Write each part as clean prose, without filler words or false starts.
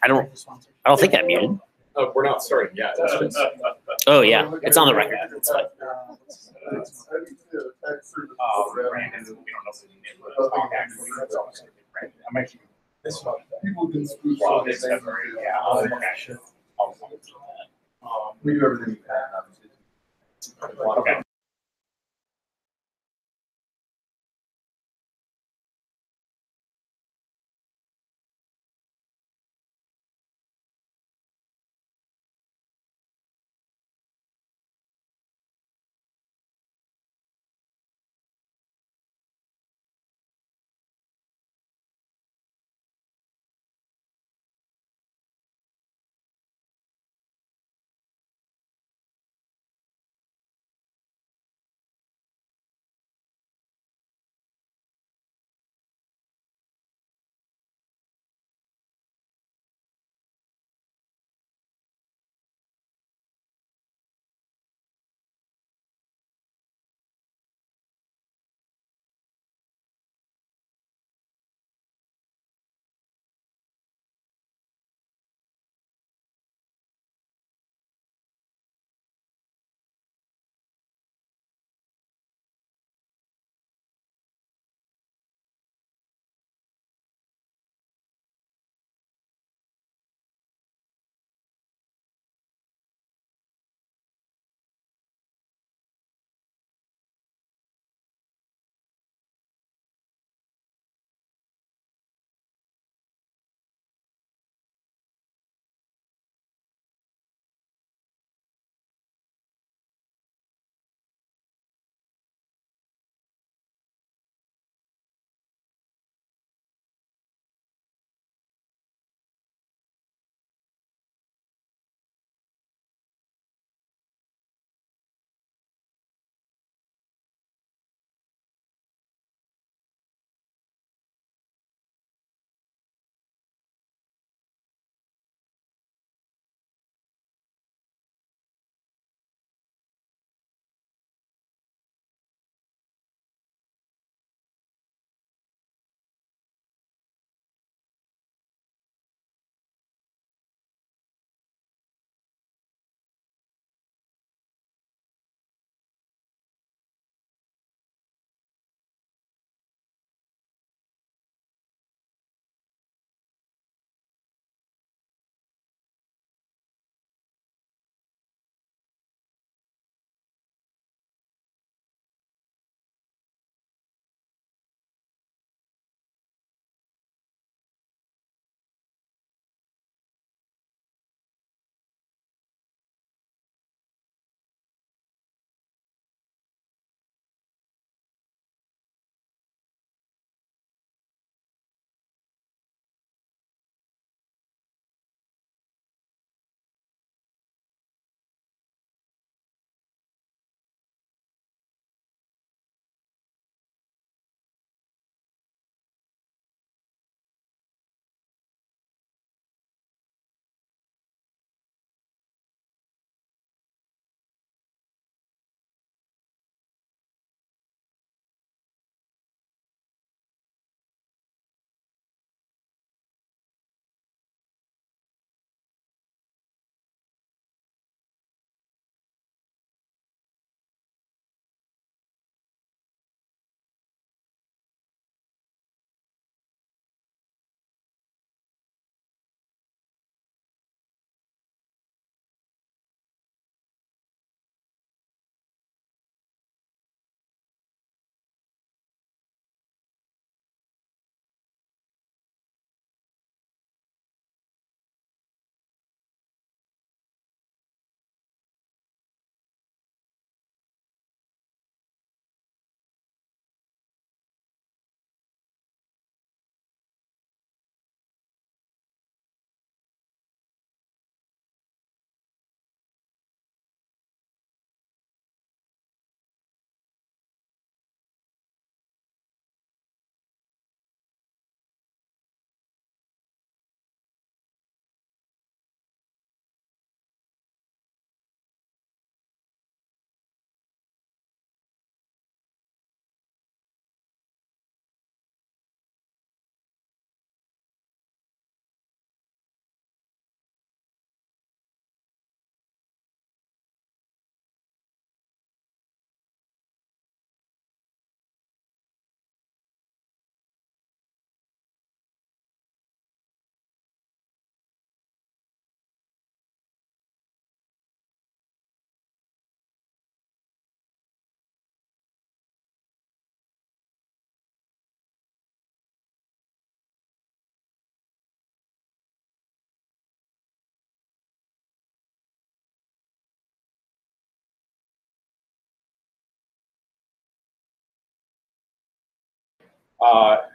I don't think I'm muted. Oh, we're not starting yet. Oh yeah, it's on the record. It's fine. I'm actually this one. People can spoof Well, on it's the never, yeah, we do everything we can. Okay.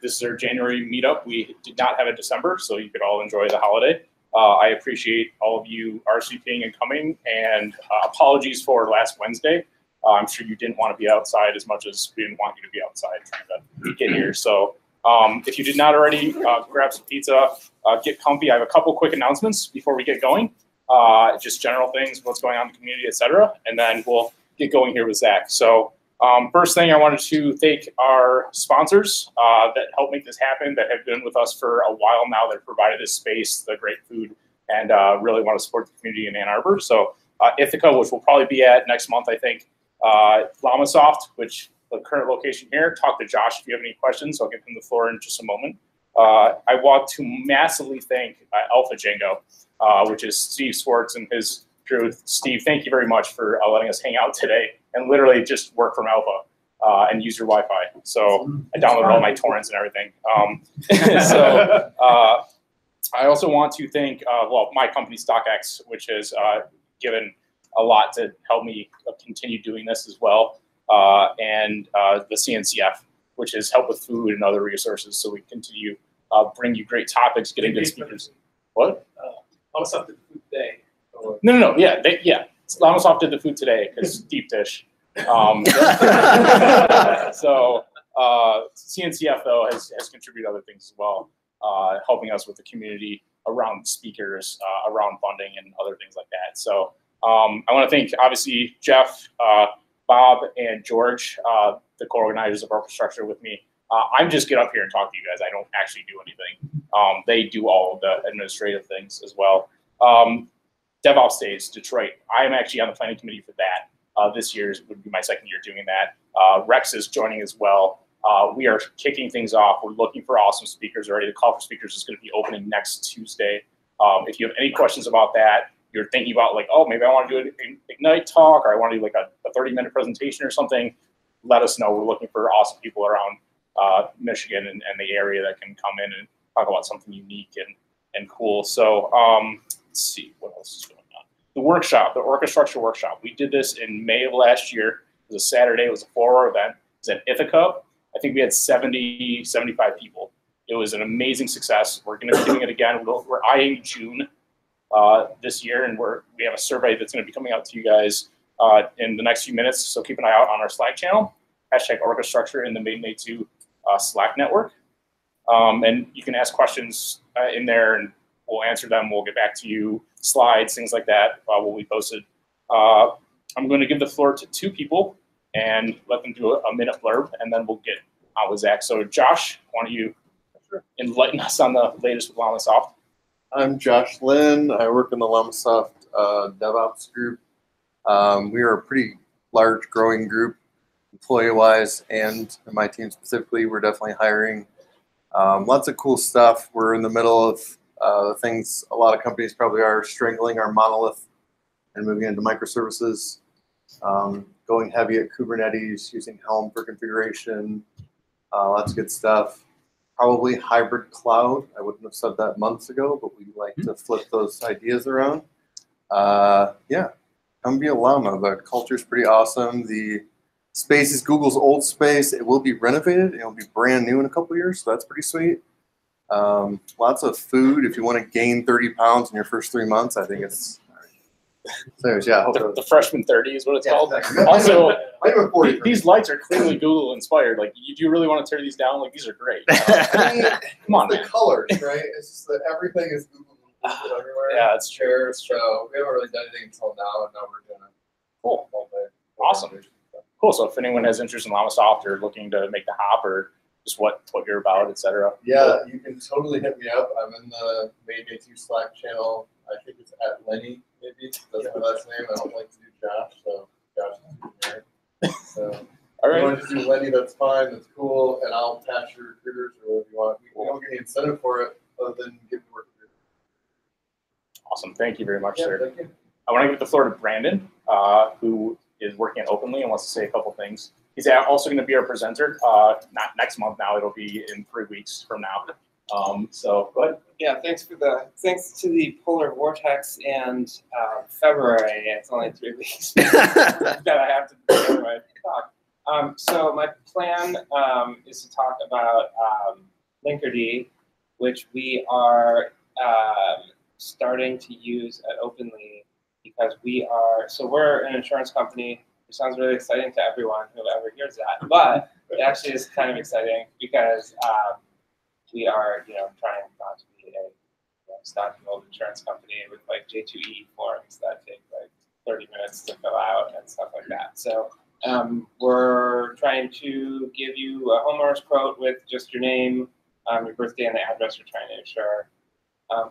This is our January meetup. We did not have a December, so you could all enjoy the holiday. I appreciate all of you RSVPing and coming, and apologies for last Wednesday. I'm sure you didn't want to be outside as much as we didn't want you to be outside trying to get here. So if you did not already, grab some pizza, get comfy. I have a couple quick announcements before we get going. Just general things, what's going on in the community, etc. And then we'll get going here with Zach. So first thing, I wanted to thank our sponsors that helped make this happen, that have been with us for a while now, that have provided this space, the great food, and really want to support the community in Ann Arbor. So Ithaca, which we'll probably be at next month, I think. Llamasoft, which the current location here. Talk to Josh if you have any questions. I'll give him the floor in just a moment. I want to massively thank Alpha Django, which is Steve Swartz and his crew. Steve, thank you very much for letting us hang out today and literally just work from Alpha and use your Wi-Fi. So I downloaded all my torrents and everything. I also want to thank, well, my company StockX, which has given a lot to help me continue doing this as well, and the CNCF, which has helped with food and other resources, so we continue bring you great topics, getting good speakers. What? Llamasoft did the food today. No, yeah, Llamasoft did the food today because deep dish. So CNCF though has contributed other things as well, helping us with the community around speakers, around funding and other things like that. So I want to thank obviously Jeff, Bob, and George, the co-organizers of Orchestructure with me. I'm just get up here and talk to you guys. I don't actually do anything. They do all of the administrative things as well. DevOps Days, Detroit. I am actually on the planning committee for that. This year would be my second year doing that. Rex is joining as well. We are kicking things off. We're looking for awesome speakers already. The call for speakers is going to be opening next Tuesday. If you have any questions about that, you're thinking about like, oh, maybe I want to do an Ignite talk, or I want to do like a 30-minute presentation or something, let us know. We're looking for awesome people around Michigan and the area that can come in and talk about something unique and cool. So let's see, what else is going on? The workshop, the Orchestructure workshop. We did this in May of last year. It was a Saturday. It was a 4-hour event. It was at Ithaca. I think we had 70, 75 people. It was an amazing success. We're going to be doing it again. We're eyeing June this year, and we have a survey that's going to be coming out to you guys in the next few minutes. So keep an eye out on our Slack channel, #Orchestructure in the Maintainable Slack network. And you can ask questions in there, and we'll answer them. We'll get back to you. Slides, things like that will be posted. I'm going to give the floor to 2 people and let them do a minute blurb, and then we'll get on with Zach. So Josh, why don't you enlighten us on the latest with Llamasoft? I'm Josh Lynn. I work in the Llamasoft DevOps group. We are a pretty large growing group, employee-wise, and in my team specifically, we're definitely hiring. Lots of cool stuff. We're in the middle of things a lot of companies probably are, strangling our monolith and moving into microservices, going heavy at Kubernetes, using Helm for configuration, lots of good stuff. Probably hybrid cloud. I wouldn't have said that months ago, but we like to flip those ideas around. Yeah, come be a Llama. The culture is pretty awesome. The space is Google's old space. It will be renovated. It will be brand new in a couple of years, so that's pretty sweet. Lots of food. If you want to gain 30 pounds in your first 3 months, I think it's. So, yeah, The freshman 30 is what it's called. Exactly. Also, I'm these lights are clearly Google inspired. Like, do you really want to tear these down? Like, these are great. Come on, the man. colors, right? It's just that everything is Google everywhere. Yeah, it's true. So we haven't really done anything until now, and now we're doing it. Cool. Awesome. Cool. So if anyone has interest in Llamasoft or looking to make the hop or just what you're about, etc. Yeah, you can totally hit me up. I'm in the May Day 2 Slack channel. I think it's at Lenny, maybe. That's my last name. I don't like to do Josh, so Josh is there. So All right. if you want to do Lenny, that's fine. That's cool. And I'll patch your recruiters or whatever you want. We don't get any incentive for it other than give work. Awesome. Thank you very much, sir. Thank you. I want to give the floor to Brandon, who is working at Openly and wants to say a couple things. He's also going to be our presenter. Not next month now. It'll be in 3 weeks from now. So go ahead. Yeah, thanks to the polar vortex and February. It's only 3 weeks that I have to do my talk. So my plan is to talk about Linkerd, which we are starting to use at Openly because we're an insurance company, which sounds really exciting to everyone who ever hears that, but it actually is kind of exciting because we are, trying not to be a stodgy old insurance company with like J2E forms that take like 30 minutes to fill out and stuff like that. So we're trying to give you a homeowner's quote with just your name, your birthday, and the address you're trying to insure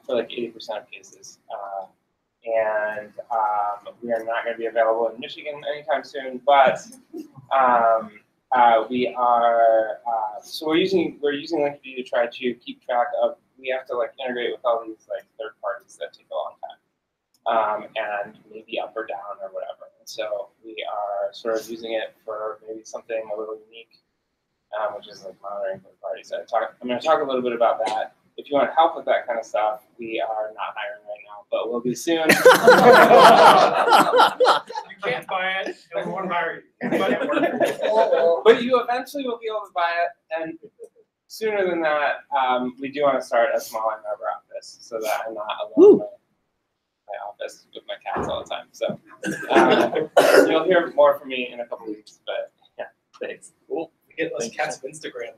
for like 80% of cases. And we are not going to be available in Michigan anytime soon, but we are. So we're using Linkerd to try to keep track of. We have to like integrate with all these like third parties that take a long time, and maybe up or down or whatever. And so we are sort of using it for maybe something a little unique, which is like monitoring third parties. I'm going to talk a little bit about that. If you want help with that kind of stuff, we are not hiring right now, but we'll be soon. You can't buy it, and we won't hire you. But you eventually will be able to buy it, and sooner than that, we do want to start a smaller member office so that I'm not alone in my office with my cats all the time. So you'll hear more from me in a couple weeks, but yeah, thanks. Cool. Get less cats of Instagram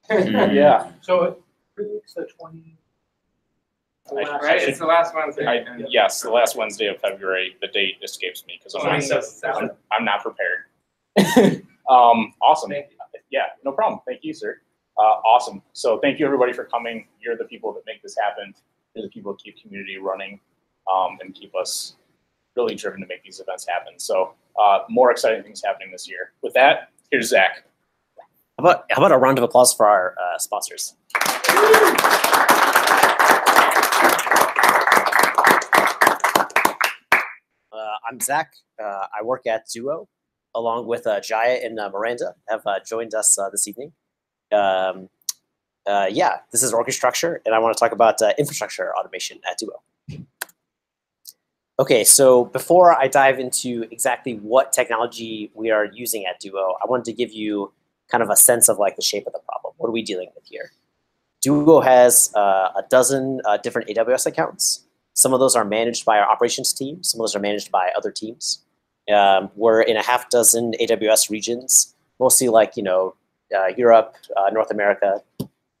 then. Yeah. So it's the 20. Right, it's the last Wednesday. Yes, the last Wednesday of February. The date escapes me because I'm not prepared. Awesome. Yeah, no problem. Thank you, sir. Awesome. So thank you everybody for coming. You're the people that make this happen. You're the people that keep community running and keep us really driven to make these events happen. So more exciting things happening this year. With that, here's Zach. How about a round of applause for our sponsors? I'm Zach. I work at Duo, along with Jaya and Miranda have joined us this evening. Yeah, this is Orchestructure, and I want to talk about infrastructure automation at Duo. Okay, so before I dive into exactly what technology we are using at Duo, I wanted to give you kind of a sense of like the shape of the problem. What are we dealing with here? Duo has a dozen different AWS accounts. Some of those are managed by our operations team. Some of those are managed by other teams. We're in a half dozen AWS regions, mostly like, Europe, North America.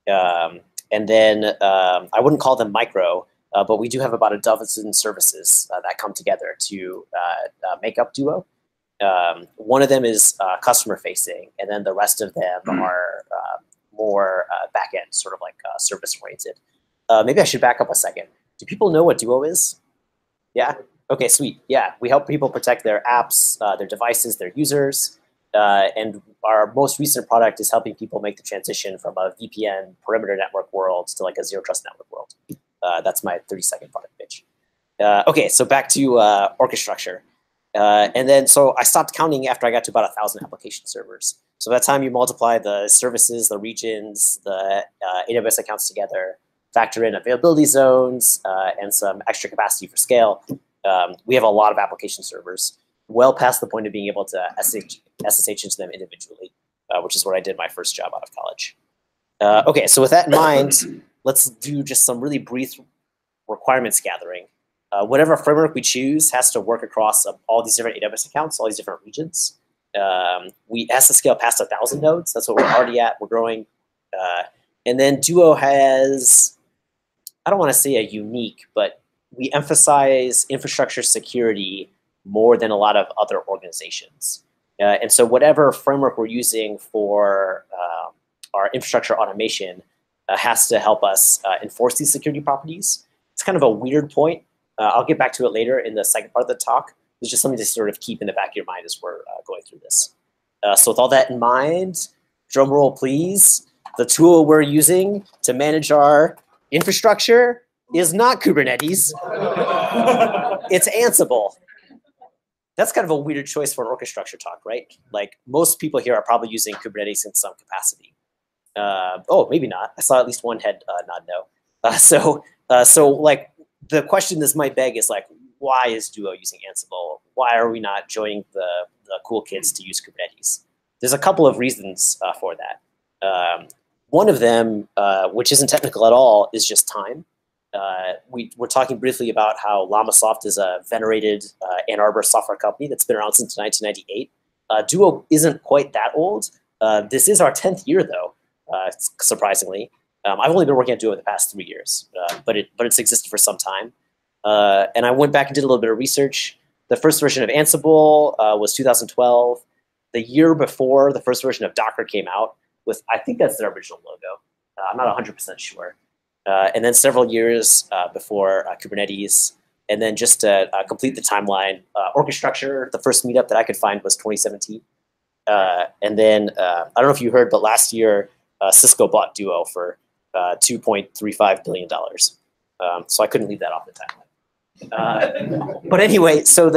And then I wouldn't call them micro, but we do have about a dozen services that come together to make up Duo. One of them is customer facing, and then the rest of them are more back-end, sort of like service oriented. Maybe I should back up a second. Do people know what Duo is? Yeah? Okay, sweet. Yeah, we help people protect their apps, their devices, their users. And our most recent product is helping people make the transition from a VPN perimeter network world to like a zero trust network world. That's my 30-second product pitch. Okay, so back to Orchestructure. And then, so I stopped counting after I got to about 1,000 application servers. So by the time you multiply the services, the regions, the AWS accounts together, factor in availability zones and some extra capacity for scale, we have a lot of application servers, well past the point of being able to SSH into them individually, which is what I did my first job out of college. Okay, so with that in mind, let's do just some really brief requirements gathering. Whatever framework we choose has to work across all these different AWS accounts, all these different regions. It has to scale past 1,000 nodes. That's what we're already at. We're growing. And then Duo has, I don't want to say a unique, but we emphasize infrastructure security more than a lot of other organizations. And so whatever framework we're using for our infrastructure automation has to help us enforce these security properties. It's kind of a weird point. I'll get back to it later in the second part of the talk. It's just something to sort of keep in the back of your mind as we're going through this. So with all that in mind, drum roll please. The tool we're using to manage our infrastructure is not Kubernetes. It's Ansible. That's kind of a weird choice for an Orchestructure talk, right? Like most people here are probably using Kubernetes in some capacity. Oh, maybe not. I saw at least one head nod no. So like the question this might beg is like, why is Duo using Ansible? Why are we not joining the cool kids to use Kubernetes? There's a couple of reasons for that. One of them, which isn't technical at all, is just time. We're talking briefly about how LlamaSoft is a venerated Ann Arbor software company that's been around since 1998. Duo isn't quite that old. This is our 10th year, though, surprisingly. I've only been working at Duo the past 3 years, but it's existed for some time. And I went back and did a little bit of research. The first version of Ansible was 2012. The year before, the first version of Docker came out with, I think that's their original logo. I'm not 100% sure. And then several years before Kubernetes. And then just to complete the timeline, Orchestructure, the first meetup that I could find was 2017. And then, I don't know if you heard, but last year, Cisco bought Duo for $2.35 billion. So I couldn't leave that off the timeline. But anyway, so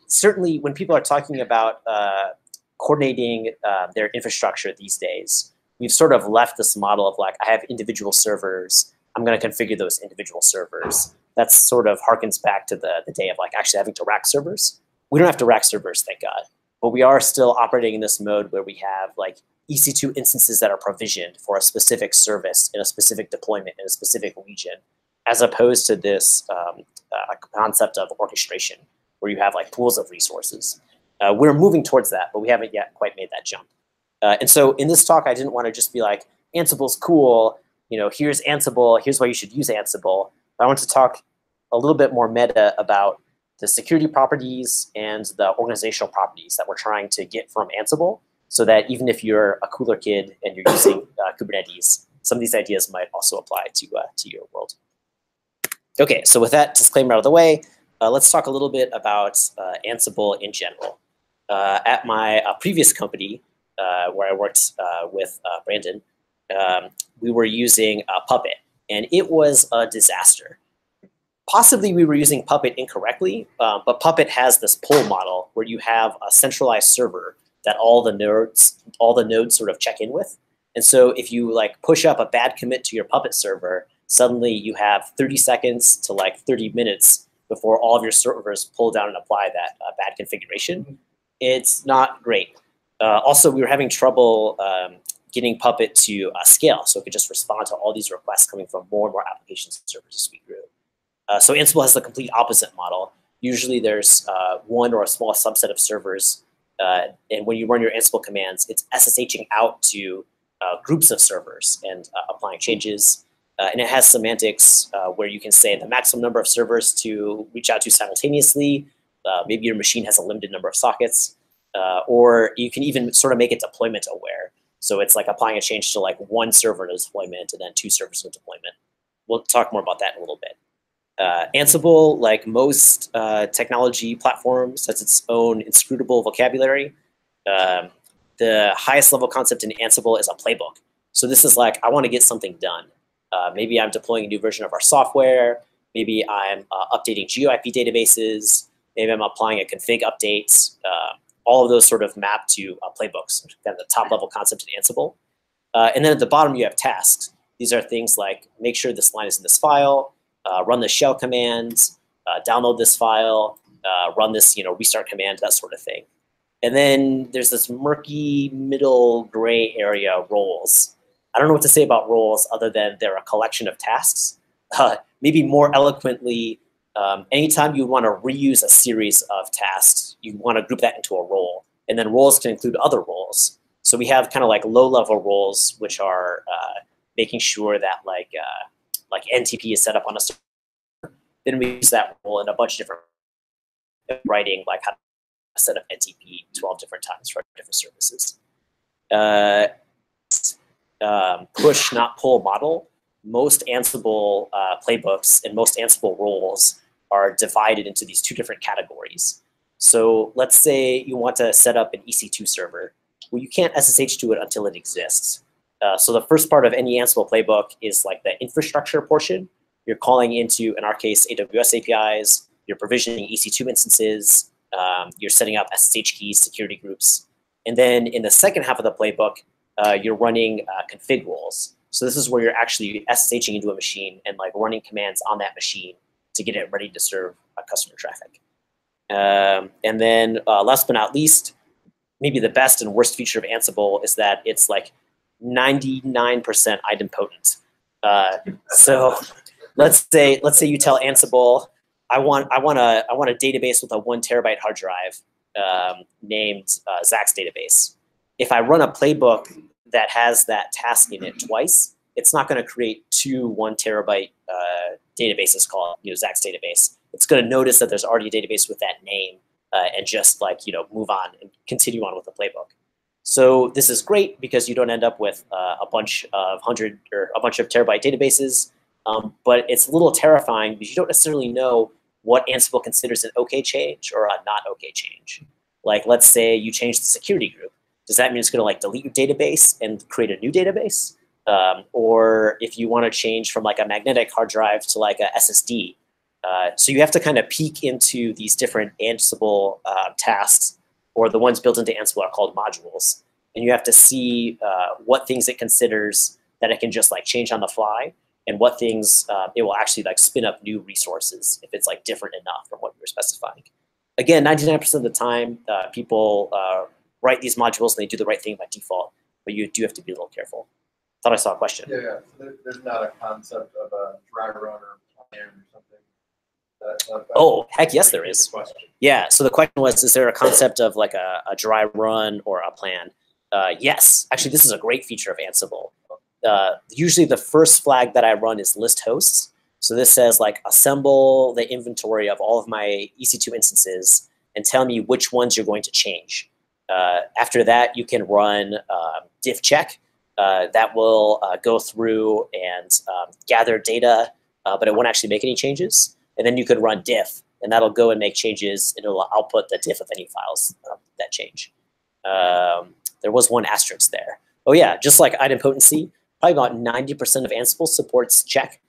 certainly when people are talking about coordinating their infrastructure these days, we've sort of left this model of like, I have individual servers, I'm going to configure those individual servers. That sort of harkens back to the day of like actually having to rack servers. We don't have to rack servers, thank God. But we are still operating in this mode where we have like EC2 instances that are provisioned for a specific service in a specific deployment in a specific region, as opposed to this concept of orchestration, where you have like pools of resources. We're moving towards that, but we haven't yet quite made that jump. And so in this talk, I didn't want to just be like, Ansible's cool, here's Ansible, here's why you should use Ansible. I want to talk a little bit more meta about the security properties and the organizational properties that we're trying to get from Ansible, so that even if you're a cooler kid and you're using Kubernetes, some of these ideas might also apply to your world. Okay, so with that disclaimer out of the way, let's talk a little bit about Ansible in general. At my previous company, where I worked with Brandon, we were using Puppet, and it was a disaster. Possibly we were using Puppet incorrectly, but Puppet has this pull model where you have a centralized server that all the nodes sort of check in with. And so if you like push up a bad commit to your Puppet server, suddenly you have 30 seconds to like 30 minutes before all of your servers pull down and apply that bad configuration. It's not great. Also, we were having trouble getting Puppet to scale, so it could just respond to all these requests coming from more and more application servers as we grew. So Ansible has the complete opposite model. Usually there's one or a small subset of servers, and when you run your Ansible commands, it's SSHing out to groups of servers and applying changes. And it has semantics where you can say the maximum number of servers to reach out to simultaneously. Maybe your machine has a limited number of sockets. Or you can even sort of make it deployment aware. So it's like applying a change to like one server in a deployment and then 2 servers in a deployment. We'll talk more about that in a little bit. Ansible, like most technology platforms, has its own inscrutable vocabulary. The highest level concept in Ansible is a playbook. So this is like, I want to get something done. Maybe I'm deploying a new version of our software. Maybe I'm updating GeoIP databases. Maybe I'm applying a config update. All of those sort of map to playbooks, kind of the top level concept in Ansible. And then at the bottom, you have tasks. These are things like make sure this line is in this file, run the shell commands, download this file, run this restart command, that sort of thing. And then there's this murky middle gray area, roles. I don't know what to say about roles other than they're a collection of tasks. Maybe more eloquently, anytime you want to reuse a series of tasks, you want to group that into a role. And then roles can include other roles. So we have kind of like low-level roles, which are making sure that like NTP is set up on a server. Then we use that role in a bunch of different writing, like how to set up NTP 12 different times for different services. Push, not pull model. Most Ansible playbooks and most Ansible roles are divided into these 2 different categories. So let's say you want to set up an EC2 server. Well, you can't SSH to it until it exists. So the first part of any Ansible playbook is like the infrastructure portion. You're calling into, in our case, AWS APIs. You're provisioning EC2 instances. You're setting up SSH keys, security groups. And then in the second half of the playbook, you're running config roles. So this is where you're actually SSHing into a machine and like running commands on that machine to get it ready to serve customer traffic. And then last but not least, maybe the best and worst feature of Ansible is that it's like 99% idempotent. So let's say you tell Ansible, I want a database with a 1 terabyte hard drive named Zach's database. If I run a playbook that has that task in it twice, it's not going to create 2 1 terabyte databases called Zach's database. It's going to notice that there's already a database with that name and just move on and continue on with the playbook. So this is great because you don't end up with a bunch of terabyte databases, but it's a little terrifying because you don't necessarily know what Ansible considers an okay change or a not okay change. Like, let's say you change the security group. Does that mean it's going to delete your database and create a new database? Or if you want to change from a magnetic hard drive to a SSD. So you have to kind of peek into these different Ansible tasks, or the ones built into Ansible are called modules. And you have to see what things it considers that it can just change on the fly, and what things it will actually spin up new resources if it's different enough from what you're specifying. Again, 99% of the time, people write these modules and they do the right thing by default, but you do have to be a little careful. Thought I saw a question. Yeah. So there's not a concept of a dry run or plan or something. Oh, heck yes, there is. Yeah. So the question was, is there a concept of a dry run or a plan? Yes. Actually, this is a great feature of Ansible. Usually the first flag that I run is list hosts. So this says assemble the inventory of all of my EC2 instances and tell me which ones you're going to change. After that, you can run diff check. That will go through and gather data, but it won't actually make any changes. And then you could run diff, and that'll go and make changes, and it'll output the diff of any files that change. There was one asterisk there. Oh yeah, just like idempotency, probably about 90% of Ansible supports check.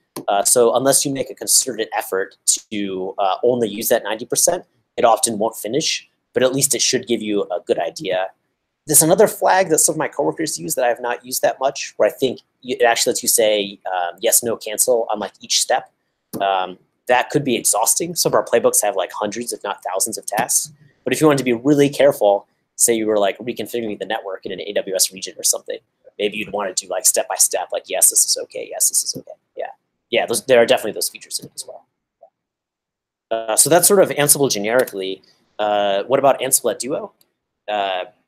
So unless you make a concerted effort to only use that 90%, it often won't finish, but at least it should give you a good idea. There's another flag that some of my coworkers use that I have not used that much, where I think it actually lets you say yes, no, cancel on each step. That could be exhausting. Some of our playbooks have hundreds, if not thousands of tasks. But if you wanted to be really careful, say you were reconfiguring the network in an AWS region or something, maybe you'd want to do step by step, yes, this is okay, yes, this is okay. Yeah, there are definitely those features in it as well. So that's sort of Ansible generically. What about Ansible at Duo?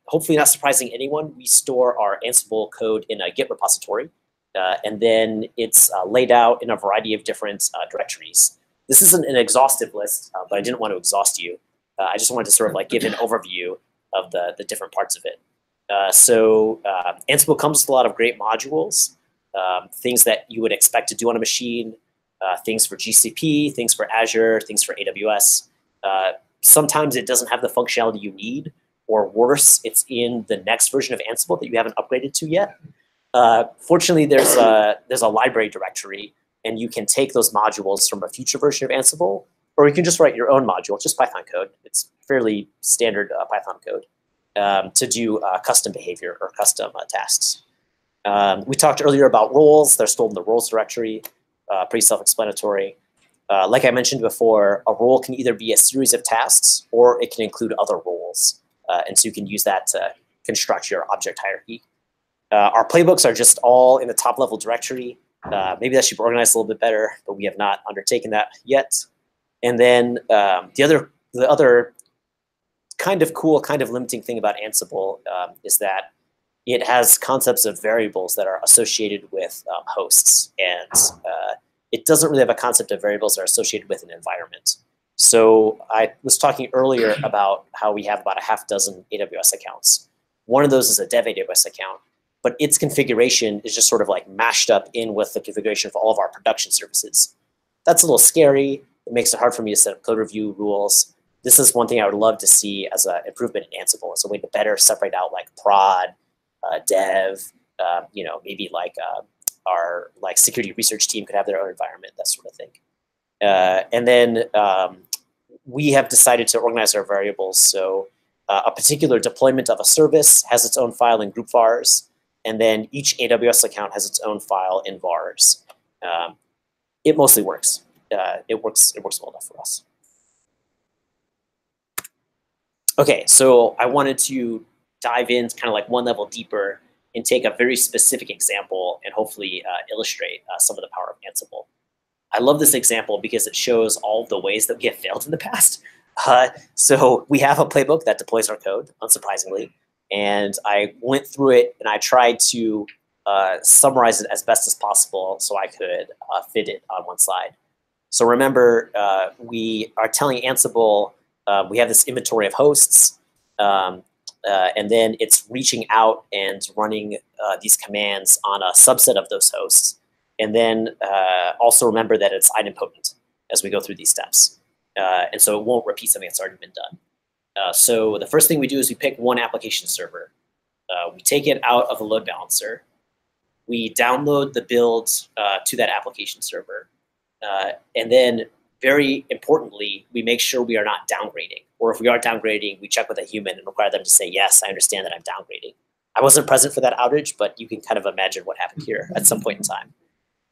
Hopefully not surprising anyone, we store our Ansible code in a Git repository, and then it's laid out in a variety of different directories. This isn't an exhaustive list, but I didn't want to exhaust you. I just wanted to sort of give an overview of the different parts of it. So Ansible comes with a lot of great modules, things that you would expect to do on a machine, things for GCP, things for Azure, things for AWS. Sometimes it doesn't have the functionality you need, or worse, it's in the next version of Ansible that you haven't upgraded to yet. Fortunately, there's a library directory, and you can take those modules from a future version of Ansible, or you can just write your own module, just Python code. It's fairly standard Python code to do custom behavior or custom tasks. We talked earlier about roles. They're stored in the roles directory, pretty self-explanatory. Like I mentioned before, a role can either be a series of tasks, or it can include other roles. And so you can use that to construct your object hierarchy. Our playbooks are just all in the top level directory. Maybe that should be organized a little bit better, but we have not undertaken that yet. And then the other kind of cool, kind of limiting thing about Ansible is that it has concepts of variables that are associated with hosts. And it doesn't really have a concept of variables that are associated with an environment. So I was talking earlier about how we have about a half dozen AWS accounts. One of those is a dev AWS account, but its configuration is just sort of mashed up in with the configuration for all of our production services. That's a little scary. It makes it hard for me to set up code review rules. This is one thing I would love to see as an improvement in Ansible. It's a way to better separate out prod, dev, maybe our security research team could have their own environment, that sort of thing. And then we have decided to organize our variables. So a particular deployment of a service has its own file in group vars, and then each AWS account has its own file in vars. It mostly works. It works well enough for us. Okay, so I wanted to dive in kind of like one level deeper and take a very specific example and hopefully illustrate some of the power of Ansible. I love this example because it shows all of the ways that we have failed in the past. So we have a playbook that deploys our code, unsurprisingly. And I went through it and I tried to summarize it as best as possible so I could fit it on one slide. So remember, we are telling Ansible we have this inventory of hosts, and then it's reaching out and running these commands on a subset of those hosts. And then also remember that it's idempotent as we go through these steps. And so it won't repeat something that's already been done. So the first thing we do is we pick one application server. We take it out of the load balancer. We download the build to that application server. And then very importantly, we make sure we are not downgrading. Or if we are downgrading, we check with a human and require them to say, yes, I understand that I'm downgrading. I wasn't present for that outage, but you can kind of imagine what happened here at some point in time.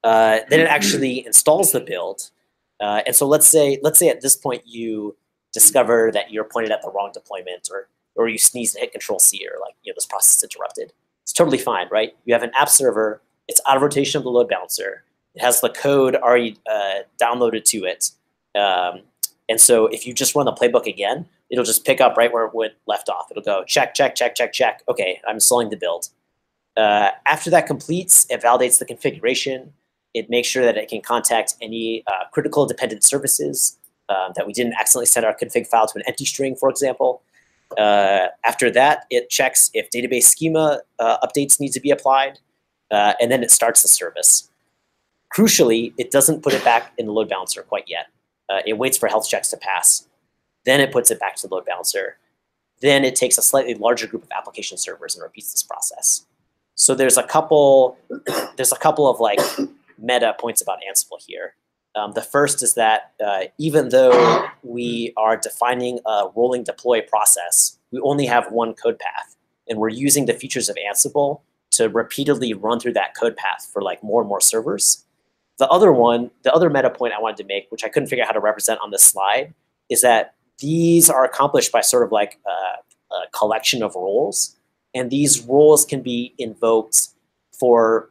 Then it actually installs the build. And so let's say at this point you discover that you're pointed at the wrong deployment, or you sneeze and hit Control-C, or like this process is interrupted. It's totally fine, right? You have an app server. It's out of rotation of the load balancer. It has the code already downloaded to it. And so if you just run the playbook again, it'll just pick up right where it went left off. It'll go check, check, check, check, check. Okay, I'm installing the build. After that completes, it validates the configuration. It makes sure that it can contact any critical dependent services, that we didn't accidentally send our config file to an empty string, for example. After that, it checks if database schema updates need to be applied, and then it starts the service. Crucially, it doesn't put it back in the load balancer quite yet. It waits for health checks to pass. Then it puts it back to the load balancer. Then it takes a slightly larger group of application servers and repeats this process. So there's a couple of like meta points about Ansible here. The first is that even though we are defining a rolling deploy process, we only have one code path, and we're using the features of Ansible to repeatedly run through that code path for like more and more servers. The other meta point I wanted to make, which I couldn't figure out how to represent on this slide, is that these are accomplished by sort of like a collection of roles, and these roles can be invoked for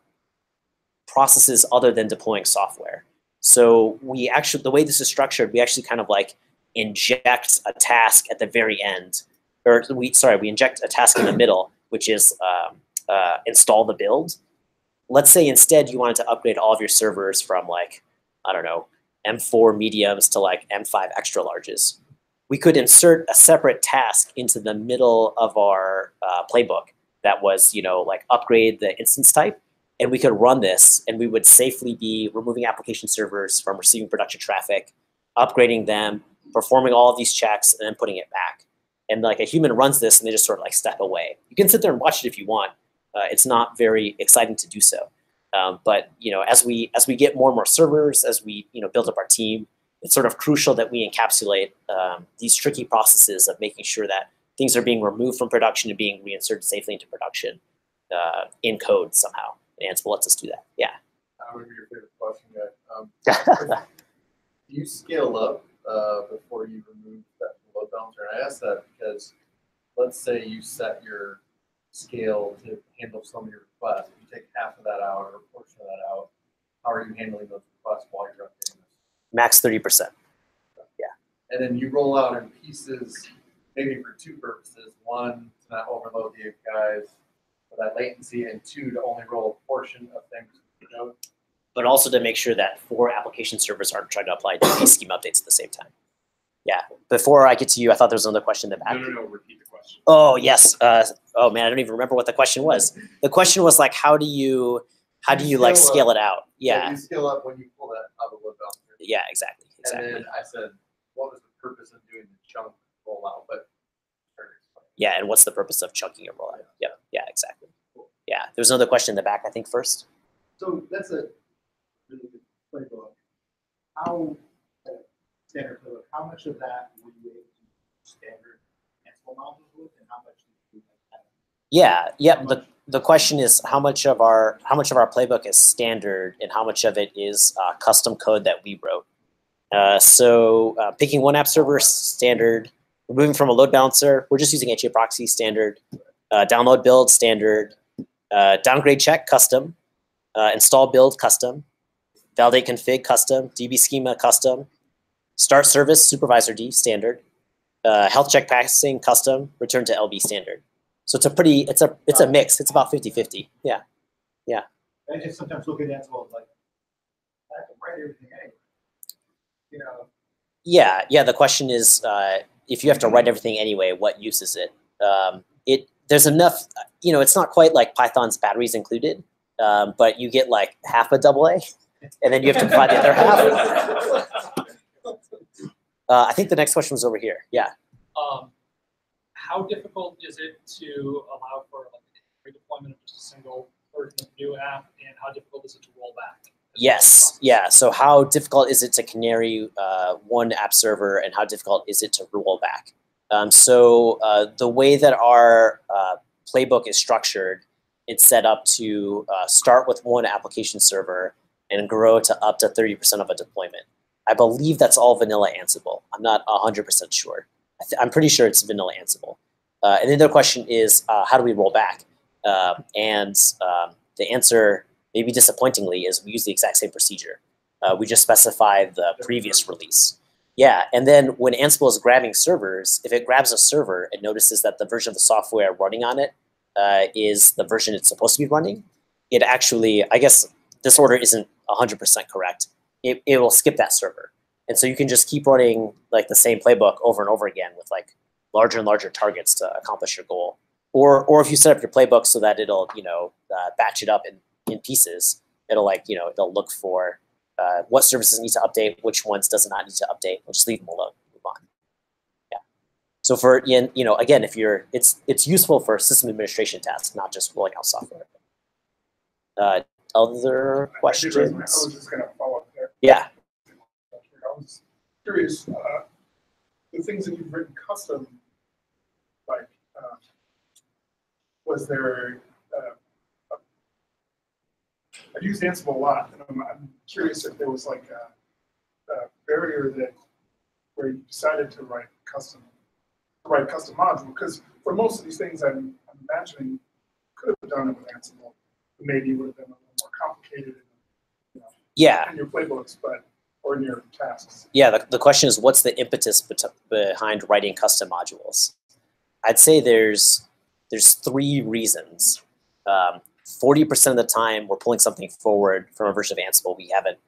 processes other than deploying software. So we actually, the way this is structured, we actually kind of like inject a task at the very end, or we inject a task in the middle, which is install the build. Let's say instead you wanted to upgrade all of your servers from like, I don't know, M4 mediums to like M5 extra larges. We could insert a separate task into the middle of our playbook that was, like upgrade the instance type. And we could run this, and we would safely be removing application servers from receiving production traffic, upgrading them, performing all of these checks, and then putting it back. And like a human runs this, and they just sort of like step away. You can sit there and watch it if you want. It's not very exciting to do so. But as we get more and more servers, as we build up our team, it's sort of crucial that we encapsulate these tricky processes of making sure that things are being removed from production and being reinserted safely into production in code somehow. And Ansible lets us do that. Yeah. That would be your favorite question, guys. Do you scale up before you remove that load balancer? And I ask that because let's say you set your scale to handle some of your requests. You take half of that out or a portion of that out. How are you handling those requests while you're updating this? Max 30%. Yeah. And then you roll out in pieces, maybe for two purposes. One, to not overload the APIs for that latency, and two, to only roll a portion of things. But also to make sure that 4 application servers aren't trying to apply database schema updates at the same time. Yeah. Before I get to you, I thought there was another question in the back. No, repeat the question. Oh, yes. Oh man, I don't even remember what the question was. The question was like, how do you like scale it out? Yeah. You scale up when you pull that out of the load balancer. Yeah, exactly. And then I said, what was the purpose of doing the chunk rollout? But yeah, and what's the purpose of chunking a rollout? Yep. Yeah, exactly. Yeah. There was another question in the back, I think, first. So that's a really good playbook. How standard playbook? How much of that were you able to standard Ansible modules with, and how much did you have? Yeah. The question is how much of our playbook is standard and how much of it is custom code that we wrote. So picking one app server standard, removing from a load balancer, we're just using HA proxy standard. download build standard, downgrade check custom, install build custom, validate config custom, DB schema custom, start service supervisor D standard, health check passing custom, return to LB standard. So it's a mix. It's about 50-50. Yeah. I just sometimes look at Ansible like, I can write everything anyway. You know. Yeah. The question is, if you have to write everything anyway, what use is it? There's enough. It's not quite like Python's batteries included, but you get like half a AA, and then you have to provide the other half. I think the next question was over here. Yeah. How difficult is it to allow for like redeployment of just a single version of the new app, and how difficult is it to roll back? Yes. Yeah. So how difficult is it to canary one app server, and how difficult is it to roll back? So the way that our playbook is structured, it's set up to start with one application server and grow to up to 30% of a deployment. I believe that's all vanilla Ansible. I'm not 100% sure. I'm pretty sure it's vanilla Ansible. And then the question is, how do we roll back? And the answer, maybe disappointingly, is we use the exact same procedure. We just specify the previous release. Yeah, and then when Ansible is grabbing servers, if it grabs a server and notices that the version of the software running on it is the version it's supposed to be running, it actually, I guess this order isn't 100% correct. It will skip that server. And so you can just keep running like the same playbook over and over again with like larger and larger targets to accomplish your goal. Or if you set up your playbook so that it'll, batch it up in pieces, it'll it'll look for what services need to update, which ones does not need to update. We'll just leave them alone, move on. Yeah. So for again, if it's useful for system administration tasks, not just rolling out software. Other questions? I was just going to follow up there. Yeah. I was curious, the things that you've written custom, like, was there, I've used Ansible a lot, and I'm curious if there was like a barrier where you decided to write custom module, because for most of these things I'm imagining could have done it with Ansible, but maybe it would have been a little more complicated in your playbooks, or in your tasks. Yeah, the question is, what's the impetus behind writing custom modules? I'd say there's 3 reasons. 40% of the time, we're pulling something forward from a version of Ansible we haven't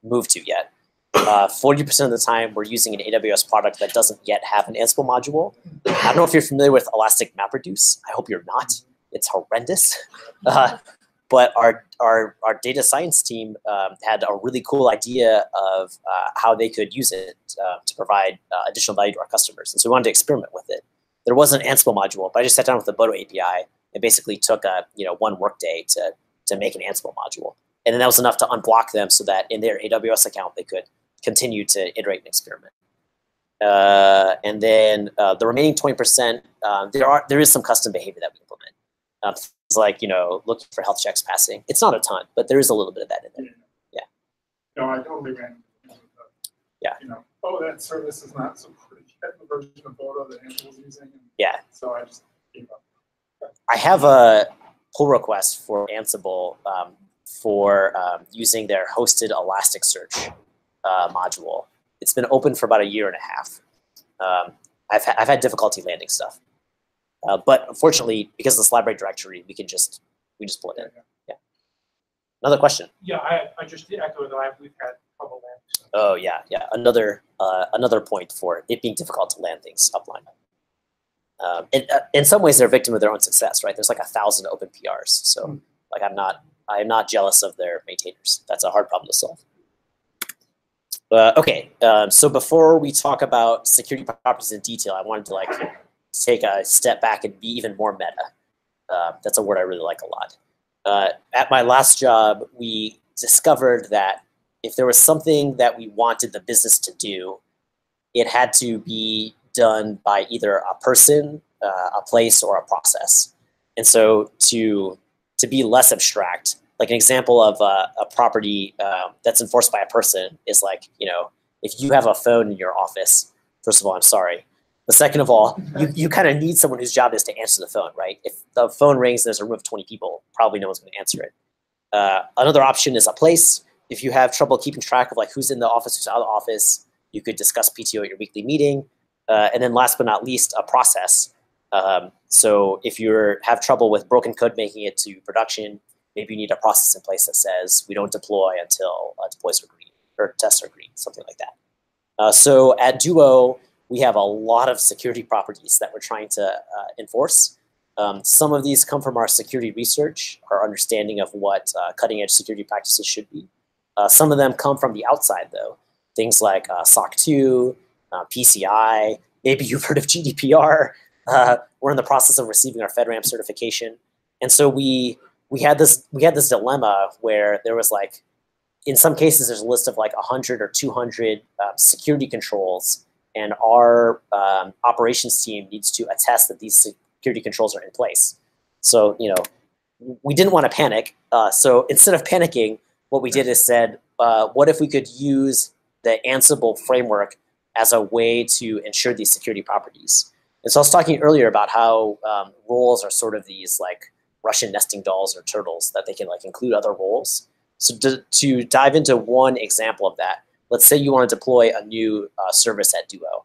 moved to yet. 40% of the time, we're using an AWS product that doesn't yet have an Ansible module. I don't know if you're familiar with Elastic MapReduce. I hope you're not. It's horrendous. But our data science team had a really cool idea of how they could use it to provide additional value to our customers. And so we wanted to experiment with it. There was an Ansible module, but I just sat down with the Bodo API and basically took one workday to make an Ansible module. And then that was enough to unblock them so that in their AWS account, they could continue to iterate and experiment. And then the remaining 20%, there is some custom behavior that we implement. Things like, looking for health checks passing. It's not a ton, but there is a little bit of that in there. Yeah. No, I totally ran into yeah. That service is not so pretty yet, the version of Bodo that Ansible's using. Yeah. So I just gave up. I have a pull request for Ansible for using their hosted Elasticsearch module. It's been open for about 1.5 years. I've had difficulty landing stuff. But unfortunately, because of this library directory, we just pull it in. Yeah. Another question. Yeah, I just echo that we've had trouble landing stuff. Oh yeah. Another point for it being difficult to land things upline. In some ways, they're a victim of their own success, right? There's like 1,000 open PRs, so like I'm not jealous of their maintainers. That's a hard problem to solve. Okay, so before we talk about security properties in detail, I wanted to take a step back and be even more meta. That's a word I really like a lot. At my last job, we discovered that if there was something that we wanted the business to do, it had to be done by either a person, a place, or a process. And so to be less abstract, like an example of a property that's enforced by a person is if you have a phone in your office, first of all, I'm sorry, But second of all, you kind of need someone whose job is to answer the phone, right? If the phone rings and there's a room of 20 people, probably no one's going to answer it. Another option is a place. If you have trouble keeping track of like who's in the office, who's out of the office, you could discuss PTO at your weekly meeting. And then last but not least, a process. So if you have trouble with broken code making it to production, maybe you need a process in place that says we don't deploy until deploys are green or tests are green, something like that. So at Duo, we have a lot of security properties that we're trying to enforce. Some of these come from our security research, our understanding of what cutting-edge security practices should be. Some of them come from the outside, though. Things like SOC 2, PCI, maybe you've heard of GDPR. We're in the process of receiving our FedRAMP certification. And so we had this dilemma where there was like, in some cases, there's a list of like 100 or 200 security controls, and our operations team needs to attest that these security controls are in place. So, we didn't want to panic. So instead of panicking, what we did is said, what if we could use the Ansible framework as a way to ensure these security properties? And so I was talking earlier about how roles are sort of these like Russian nesting dolls or turtles that they can like include other roles. So to dive into one example of that, let's say you want to deploy a new service at Duo.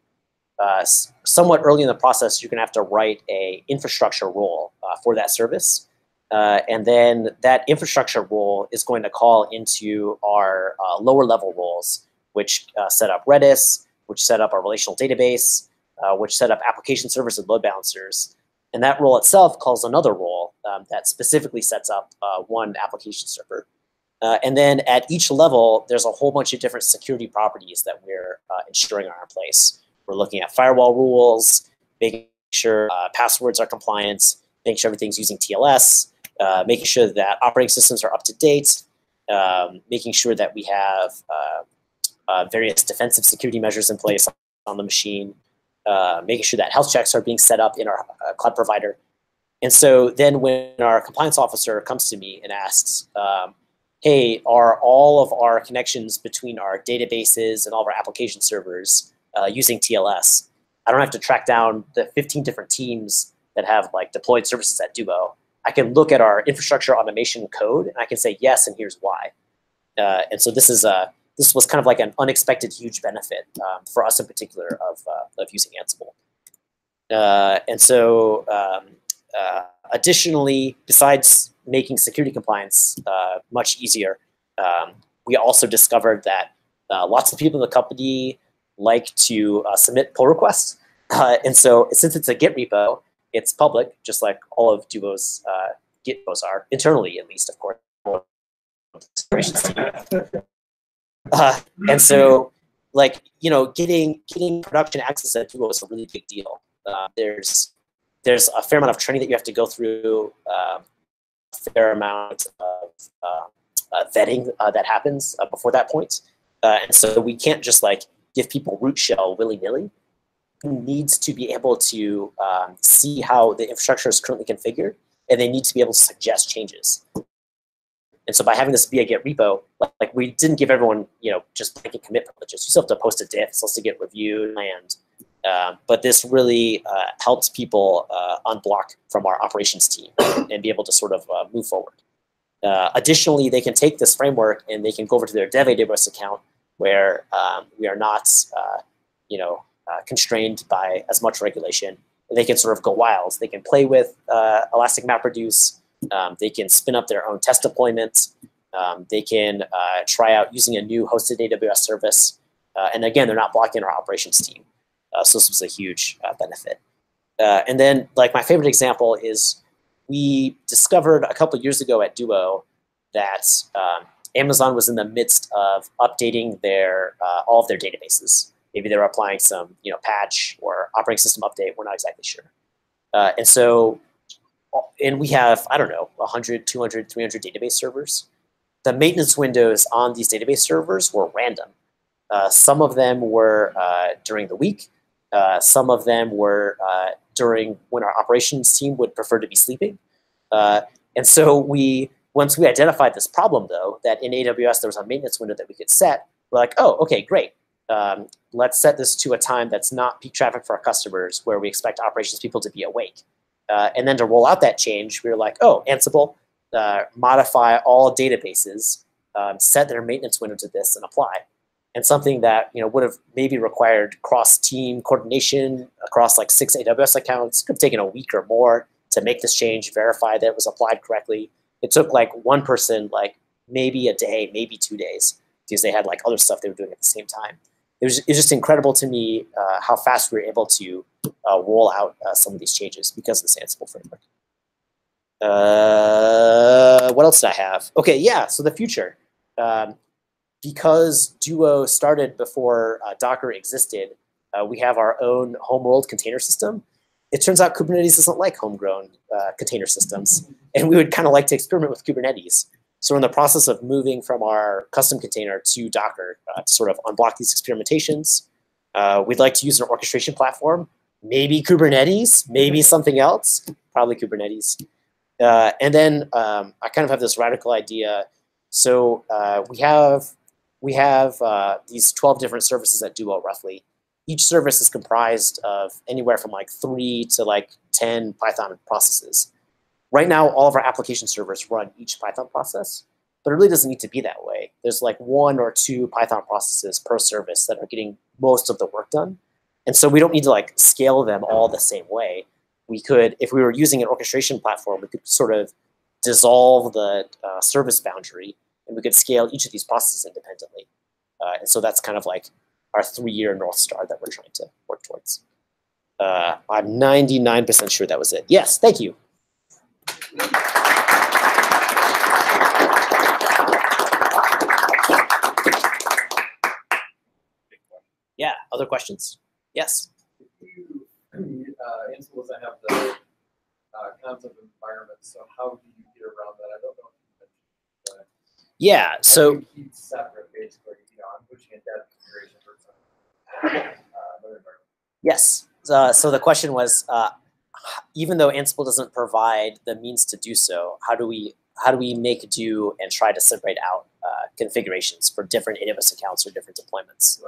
Somewhat early in the process, you're going to have to write a infrastructure role for that service. And then that infrastructure role is going to call into our lower level roles, which set up Redis, which set up our relational database, which set up application servers and load balancers. And that role itself calls another role that specifically sets up one application server. And then at each level, there's a whole bunch of different security properties that we're ensuring are in place. We're looking at firewall rules, making sure passwords are compliant, making sure everything's using TLS, making sure that operating systems are up to date, making sure that we have various defensive security measures in place on the machine, making sure that health checks are being set up in our cloud provider. And so then when our compliance officer comes to me and asks, hey, are all of our connections between our databases and all of our application servers using TLS? I don't have to track down the 15 different teams that have like deployed services at Duo. I can look at our infrastructure automation code and I can say yes, and here's why. And so this was kind of like an unexpected huge benefit for us in particular of using Ansible. And so additionally, besides making security compliance much easier, we also discovered that lots of people in the company like to submit pull requests. And so since it's a Git repo, it's public, just like all of Duo's Git repos are, internally at least, of course. And so, like, getting production access at Duo is a really big deal. There's a fair amount of training that you have to go through, a fair amount of vetting that happens before that point. And so we can't just like give people root shell willy-nilly. Needs to be able to see how the infrastructure is currently configured, and they need to be able to suggest changes. And so by having this be a Git repo, like we didn't give everyone, just blanket commit privileges. You still have to post a diff, it still has to get reviewed, and but this really helps people unblock from our operations team and be able to sort of move forward. Additionally, they can take this framework and they can go over to their dev AWS account where we are not, constrained by as much regulation. And they can sort of go wild. They can play with Elastic MapReduce. They can spin up their own test deployments. They can try out using a new hosted AWS service. And again, they're not blocking our operations team. So this was a huge benefit. And then, like, my favorite example is we discovered a couple years ago at Duo that Amazon was in the midst of updating their all of their databases. Maybe they were applying some patch or operating system update. We're not exactly sure. And we have, I don't know, 100, 200, 300 database servers. The maintenance windows on these database servers were random. Some of them were during the week. Some of them were during when our operations team would prefer to be sleeping. And so once we identified this problem, though, that in AWS there was a maintenance window that we could set, we're like, oh, okay, great. let's set this to a time that's not peak traffic for our customers, where we expect operations people to be awake. And then to roll out that change, we were like, oh, Ansible, modify all databases, set their maintenance window to this, and apply. And something that would have maybe required cross-team coordination across like 6 AWS accounts, could have taken a week or more to make this change, verify that it was applied correctly. It took like one person like maybe a day, maybe 2 days, because they had like other stuff they were doing at the same time. It was just incredible to me how fast we were able to roll out some of these changes because of this Ansible framework. What else did I have? Okay, yeah, so the future. Because Duo started before Docker existed, we have our own homeworld container system. It turns out Kubernetes doesn't like homegrown container systems, and we would kind of like to experiment with Kubernetes. So we're in the process of moving from our custom container to Docker to sort of unblock these experimentations. We'd like to use an orchestration platform, maybe Kubernetes, maybe something else, probably Kubernetes. And then I kind of have this radical idea. So we have these 12 different services at Duo, roughly. Each service is comprised of anywhere from like 3 to like 10 Python processes. Right now, all of our application servers run each Python process, but it really doesn't need to be that way. There's like 1 or 2 Python processes per service that are getting most of the work done. And so we don't need to like scale them all the same way. We could, if we were using an orchestration platform, we could sort of dissolve the service boundary, and we could scale each of these processes independently. And so that's kind of like our 3-year North Star that we're trying to work towards. I'm 99% sure that was it. Yes, thank you. Yeah, other questions? Yes. Ansible doesn't have the concept of environment, so how do you get around that? I don't know if you mentioned that. Yeah, so you keep separate, basically. I'm pushing a dev configuration for another environment. Yes. So the question was, even though Ansible doesn't provide the means to do so, how do we make do and try to separate out configurations for different AWS accounts or different deployments?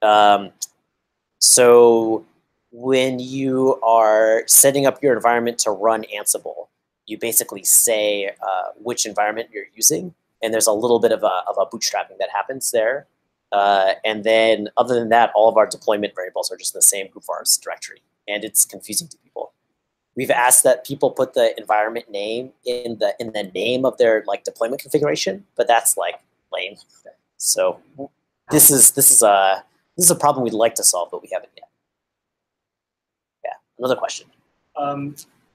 Right. So when you are setting up your environment to run Ansible, you basically say which environment you're using, and there's a little bit of a bootstrapping that happens there. And then other than that, all of our deployment variables are just in the same group vars directory, and it's confusing to people. We've asked that people put the environment name in the name of their like deployment configuration, but that's like lame. So this is a problem we'd like to solve, but we haven't yet. Yeah, another question.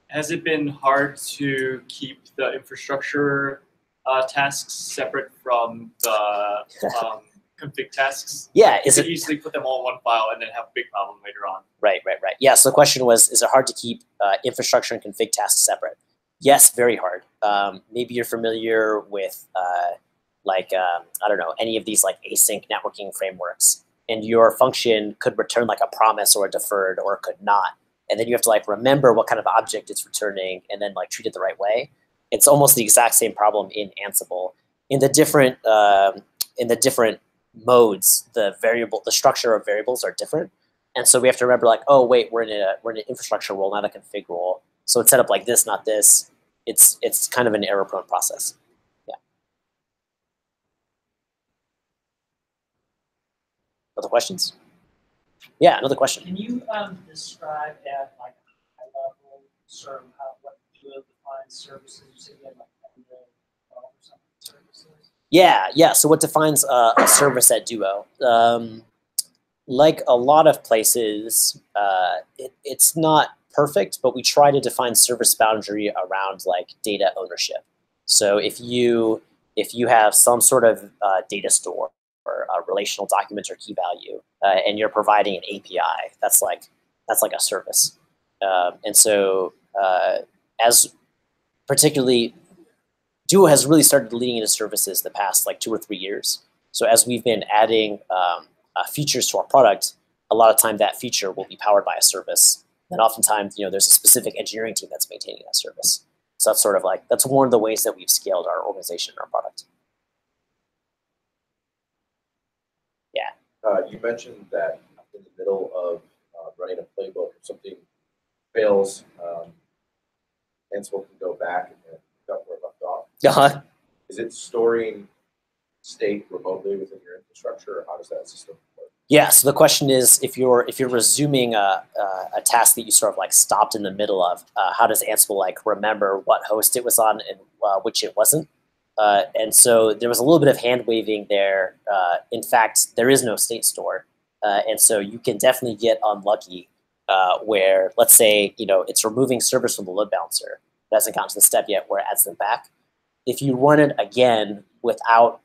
Has it been hard to keep the infrastructure tasks separate from the config tasks? Yeah, you could easily put them all in one file and then have a big problem later on. Right. Yeah, so the question was, is it hard to keep infrastructure and config tasks separate? Yes, very hard. Maybe you're familiar with I don't know, any of these like async networking frameworks, and your function could return like a promise or a deferred, or it could not. And then you have to like remember what kind of object it's returning and then like treat it the right way. It's almost the exact same problem in Ansible. In the different modes, the structure of variables are different. And so we have to remember like, oh wait, we're in an infrastructure role, not a config role. So it's set up like this, not this. It's kind of an error-prone process. Yeah. Other questions? Yeah, another question. Can you describe at like a high level sort of what Duo defines services? You said you had like 12 or something services. Yeah. So what defines a service at Duo? Like a lot of places, it's not perfect, but we try to define service boundary around like data ownership. So if you have some sort of data store or a relational document or key value, and you're providing an API, that's like a service. And so as particularly Duo has really started leading into services the past like 2 or 3 years. So as we've been adding features to our product, a lot of time that feature will be powered by a service. And oftentimes, there's a specific engineering team that's maintaining that service. So that's sort of like, that's one of the ways that we've scaled our organization and our product. Yeah. You mentioned that in the middle of running a playbook, if something fails, Ansible can go back and pick up where it left off. Uh-huh. Is it storing state remotely within your infrastructure, or how does that system work? Yeah. So the question is, if you're resuming a task that you sort of like stopped in the middle of, how does Ansible like remember what host it was on and which it wasn't? And so there was a little bit of hand waving there. In fact, there is no state store, and so you can definitely get unlucky where, let's say, it's removing servers from the load balancer. It hasn't gotten to the step yet where it adds them back. If you run it again without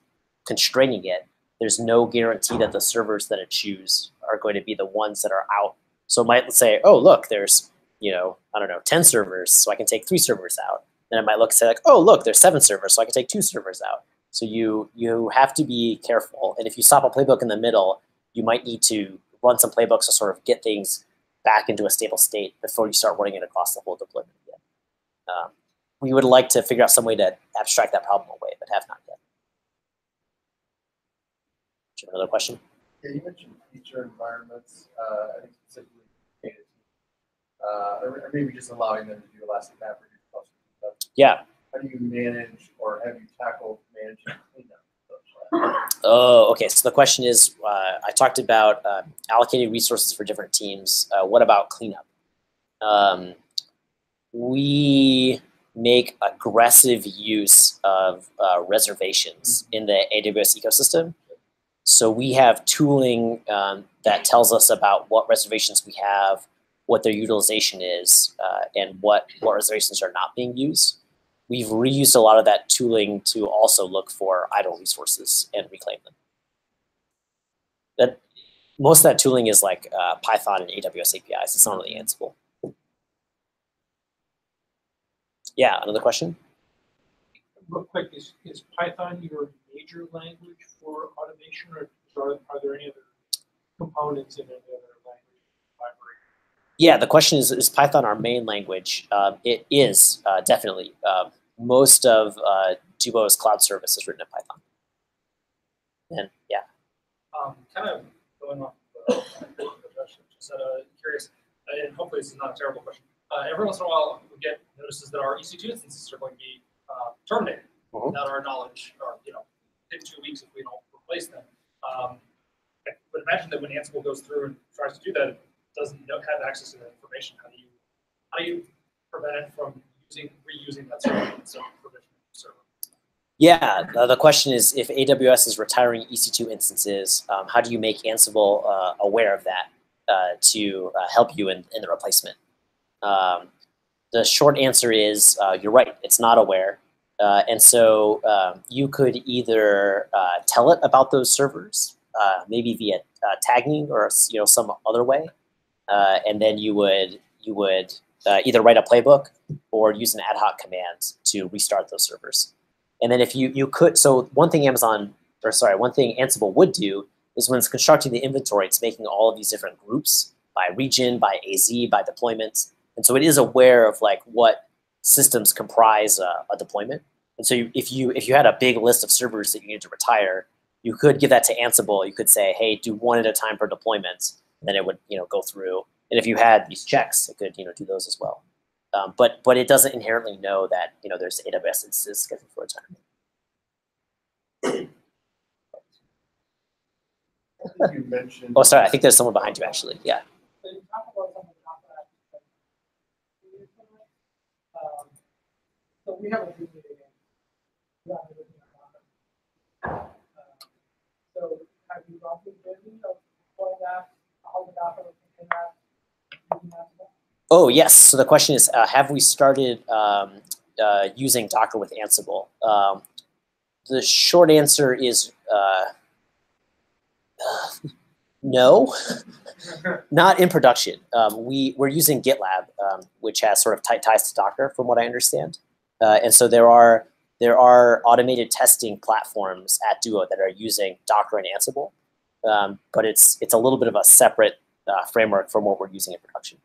constraining it, there's no guarantee that the servers that it chooses are going to be the ones that are out. So it might say, oh, look, there's, I don't know, 10 servers, so I can take 3 servers out. Then it might look say like, oh, look, there's 7 servers, so I can take 2 servers out. So you have to be careful. And if you stop a playbook in the middle, you might need to run some playbooks to sort of get things back into a stable state before you start running it across the whole deployment again. We would like to figure out some way to abstract that problem away, but have not yet. Do you have another question? Yeah, you mentioned feature environments, I think specifically data or maybe just allowing them to do elastic map or do cluster stuff. Yeah. How do you manage, or have you tackled managing cleanup? Oh, okay. So the question is, I talked about allocating resources for different teams. What about cleanup? We make aggressive use of reservations in the AWS ecosystem. So we have tooling that tells us about what reservations we have, what their utilization is, and what reservations are not being used. We've reused a lot of that tooling to also look for idle resources and reclaim them. Most of that tooling is like Python and AWS APIs. It's not really Ansible. Yeah, another question? Real quick, is Python your major language for automation, or are there any other components in any other language library? Yeah, the question is Python our main language? It is, definitely. Most of Duo's cloud service is written in Python. And yeah. Kind of going off the question, just curious, and hopefully this is not a terrible question. Every once in a while, we get notices that our EC2 instances are going to be terminated without our knowledge, or in 2 weeks if we don't replace them. I would imagine that when Ansible goes through and tries to do that, it doesn't have access to that information. How do you prevent it from reusing that server instead of provisioning the server? Yeah, the question is, if AWS is retiring EC2 instances, how do you make Ansible aware of that to help you in the replacement? The short answer is you're right, it's not aware. And so you could either tell it about those servers, maybe via tagging or some other way, and then you would either write a playbook or use an ad hoc command to restart those servers. And then if you could, so one thing Ansible would do is when it's constructing the inventory, it's making all of these different groups by region, by AZ, by deployment. And so it is aware of like what systems comprise a deployment. And so if you had a big list of servers that you needed to retire, you could give that to Ansible. You could say, hey, do one at a time per deployment. And then it would go through. And if you had these checks, it could do those as well. But it doesn't inherently know that there's AWS instances scheduled for retirement. You mentioned. Oh, sorry. I think there's someone behind you actually. Yeah. So you talk about some of the so we have a few meetings. So have you gone through the journey of deploying that, how the Docker in that? Oh, yes. So the question is, have we started using Docker with Ansible? The short answer is no, not in production. We're using GitLab, which has sort of tight ties to Docker, from what I understand. And so there are automated testing platforms at Duo that are using Docker and Ansible, but it's a little bit of a separate framework from what we're using in production.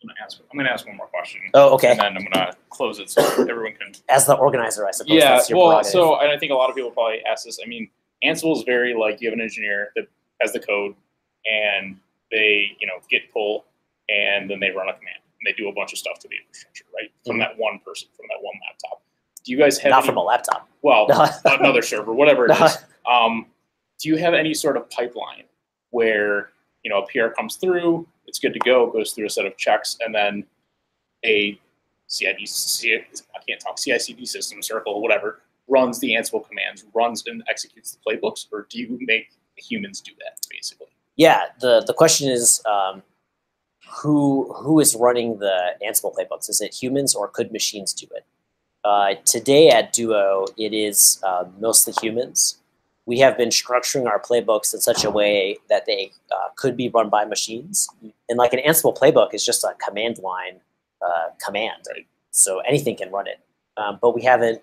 I'm going to ask one more question. Oh, okay. And then I'm going to close it so everyone can. As the organizer, I suppose. Yeah. That's your Well, prerogative. and I think a lot of people probably ask this. I mean, Ansible is very like you have an engineer that has the code, and they git pull, and then they run a command, and they do a bunch of stuff to the infrastructure, right? From that one person, from that one laptop. Do you guys have Not from a laptop. Well, another server, whatever it is. Do you have any sort of pipeline where a PR comes through, it's good to go, goes through a set of checks, and then a CICD system, circle, whatever, runs the Ansible commands, runs and executes the playbooks, or do you make humans do that, basically? Yeah, the question is who is running the Ansible playbooks? Is it humans or could machines do it? Today at Duo, it is mostly humans. We have been structuring our playbooks in such a way that they could be run by machines. And like an Ansible playbook is just a command line command, right? So anything can run it. But we haven't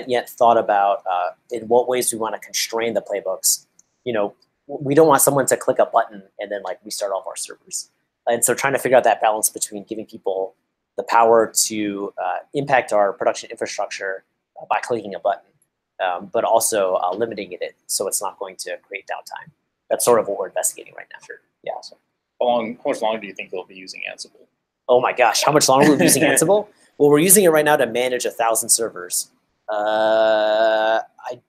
yet thought about in what ways we want to constrain the playbooks. We don't want someone to click a button and then like restart all of our servers. And so trying to figure out that balance between giving people the power to impact our production infrastructure by clicking a button, but also limiting it so it's not going to create downtime. That's sort of what we're investigating right now. Sure. Yeah. So how much longer do you think they'll be using Ansible? Oh my gosh, how much longer are we using Ansible? Well, we're using it right now to manage 1,000 servers. I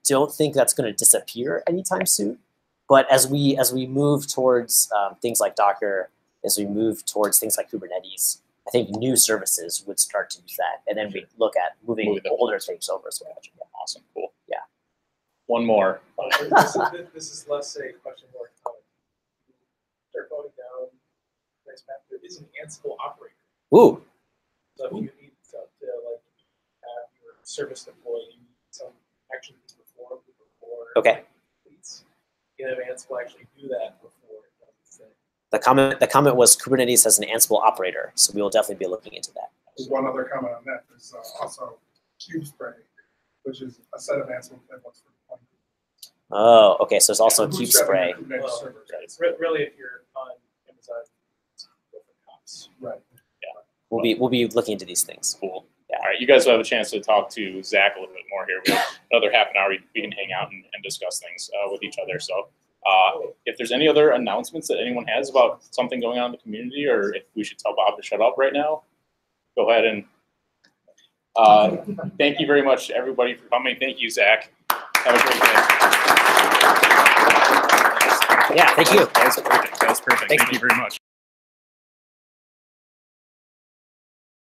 don't think that's going to disappear anytime soon. But as we move towards things like Docker, as we move towards things like Kubernetes, I think new services would start to use that, and then we look at moving older things over as well. Awesome, cool. Yeah. One more. This is less a question, more comment. Start voting down. There is an Ansible operator. Ooh. So if you need to like have your service deployed, you need some action to perform before. Okay. You have Ansible actually do that before. The comment was Kubernetes has an Ansible operator, so we will definitely be looking into that. One other comment on that is also KubeSpray, which is a set of Ansible playbooks for deploying. Oh, okay. So there's also KubeSpray. Really, if you're on Amazon, right? Yeah. We'll be looking into these things. Cool. Yeah. All right. You guys will have a chance to talk to Zach a little bit more here. We have another half an hour. We can hang out and discuss things with each other. So. If there's any other announcements that anyone has about something going on in the community, or if we should tell Bob to shut up right now, go ahead and thank you very much, everybody, for coming. Thank you, Zach. Have a great day. Yeah, thank you. That was perfect. Thank you very much.